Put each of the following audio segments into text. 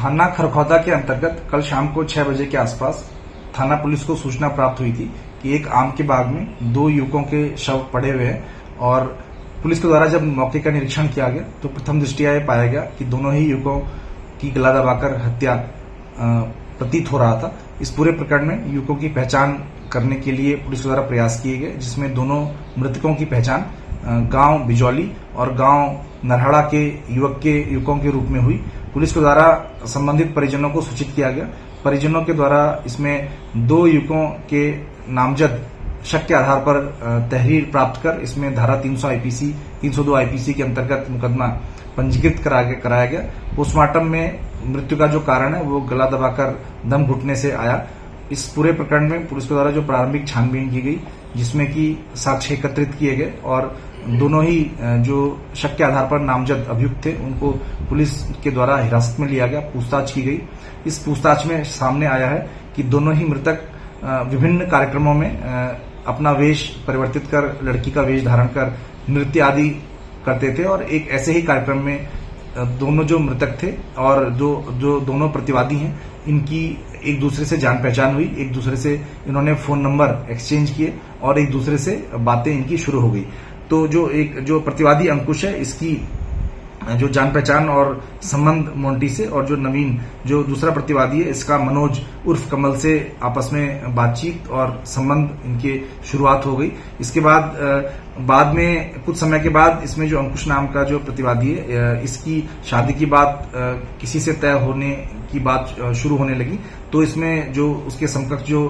थाना खरखौदा के अंतर्गत कल शाम को 6 बजे के आसपास थाना पुलिस को सूचना प्राप्त हुई थी कि एक आम के बाग में 2 युवकों के शव पड़े हुए हैं। और पुलिस के द्वारा जब मौके का निरीक्षण किया गया तो प्रथम दृष्टया यह पाया गया कि दोनों ही युवकों की गला दबाकर हत्या प्रतीत हो रहा था। इस पूरे प्रकरण में युवकों की पहचान करने के लिए पुलिस के द्वारा प्रयास किए गए, जिसमें दोनों मृतकों की पहचान गांव बिजौली और गांव नरहड़ा के युवकों के रूप में हुई। पुलिस के द्वारा संबंधित परिजनों को सूचित किया गया। परिजनों के द्वारा इसमें 2 युवकों के नामजद शक के आधार पर तहरीर प्राप्त कर इसमें धारा 302 आईपीसी के अंतर्गत मुकदमा पंजीकृत कराया गया। पोस्टमार्टम में मृत्यु का जो कारण है वो गला दबाकर दम घुटने से आया। इस पूरे प्रकरण में पुलिस के द्वारा जो प्रारंभिक छानबीन की गई, जिसमें कि साक्ष्य एकत्रित किए गए और दोनों ही जो शक के आधार पर नामजद अभियुक्त थे उनको पुलिस के द्वारा हिरासत में लिया गया, पूछताछ की गई। इस पूछताछ में सामने आया है कि दोनों ही मृतक विभिन्न कार्यक्रमों में अपना वेश परिवर्तित कर, लड़की का वेश धारण कर नृत्य आदि करते थे। और एक ऐसे ही कार्यक्रम में दोनों जो मृतक थे और जो दोनों प्रतिवादी हैं, इनकी एक दूसरे से जान पहचान हुई। एक दूसरे से इन्होंने फोन नंबर एक्सचेंज किए और एक दूसरे से बातें इनकी शुरू हो गई। तो जो प्रतिवादी अंकुश है, इसकी जो जान पहचान और संबंध मोंटी से, और जो नवीन जो दूसरा प्रतिवादी है, इसका मनोज उर्फ कमल से आपस में बातचीत और संबंध इनके शुरुआत हो गई। इसके बाद में कुछ समय के बाद इसमें जो अंकुश नाम का जो प्रतिवादी है, इसकी शादी की बात किसी से तय होने की बात शुरू होने लगी। तो इसमें जो उसके समकक्ष जो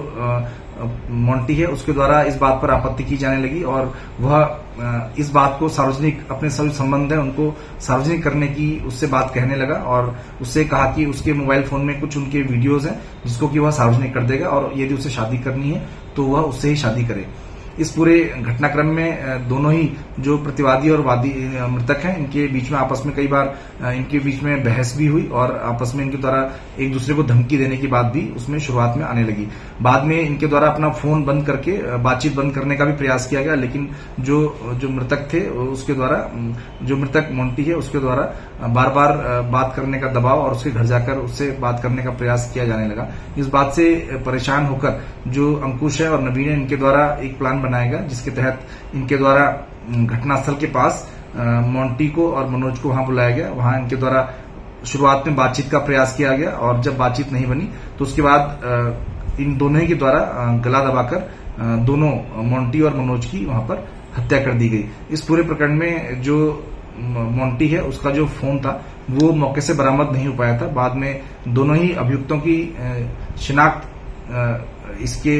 मोंटी है, उसके द्वारा इस बात पर आपत्ति की जाने लगी और वह इस बात को सार्वजनिक, अपने सभी संबंध है उनको सार्वजनिक करने की उससे बात कहने लगा और उससे कहा कि उसके मोबाइल फोन में कुछ उनके वीडियोज हैं जिसको कि वह सार्वजनिक कर देगा और यदि उसे शादी करनी है तो वह उससे ही शादी करे। इस पूरे घटनाक्रम में दोनों ही जो प्रतिवादी और वादी मृतक हैं, इनके बीच में आपस में कई बार इनके बीच में बहस भी हुई और आपस में इनके द्वारा एक दूसरे को धमकी देने की बात भी उसमें शुरुआत में आने लगी। बाद में इनके द्वारा अपना फोन बंद करके बातचीत बंद करने का भी प्रयास किया गया, लेकिन जो मृतक थे उसके द्वारा, जो मृतक मोंटी है उसके द्वारा बार बार बात करने का दबाव और उसके घर जाकर उससे बात करने का प्रयास किया जाने लगा। इस बात से परेशान होकर जो अंकुश है और नवीन है, इनके द्वारा एक प्लान बनाया गया जिसके तहत इनके द्वारा घटनास्थल के पास मोंटी को और मनोज को वहां बुलाया गया। वहां इनके द्वारा शुरुआत में बातचीत का प्रयास किया गया और जब बातचीत नहीं बनी तो उसके बाद इन दोनों ही के द्वारा गला दबाकर दोनों मोंटी और मनोज की वहां पर हत्या कर दी गई। इस पूरे प्रकरण में जो मोंटी है उसका जो फोन था वो मौके से बरामद नहीं हो पाया था। बाद में दोनों ही अभियुक्तों की शिनाख्त, इसके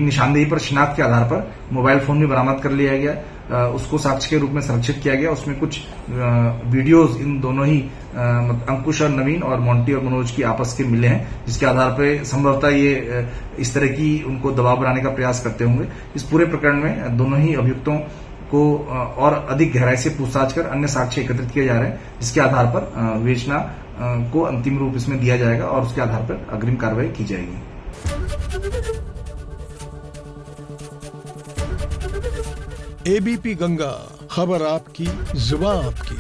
निशानदेही पर शिनाख्त के आधार पर मोबाइल फोन भी बरामद कर लिया गया। उसको साक्ष्य के रूप में संरक्षित किया गया। उसमें कुछ वीडियोज इन दोनों ही अंकुश और नवीन और मोंटी और मनोज की आपस के मिले हैं, जिसके आधार पर संभवतः ये इस तरह की उनको दबाव बनाने का प्रयास करते होंगे। इस पूरे प्रकरण में दोनों ही अभियुक्तों को और अधिक गहराई से पूछताछ कर अन्य साक्ष्य एकत्रित किए जा रहे हैं, जिसके आधार पर विवेचना को अंतिम रूप इसमें दिया जाएगा और उसके आधार पर अग्रिम कार्रवाई की जाएगी। एबीपी गंगा, खबर आपकी, जुबान आपकी।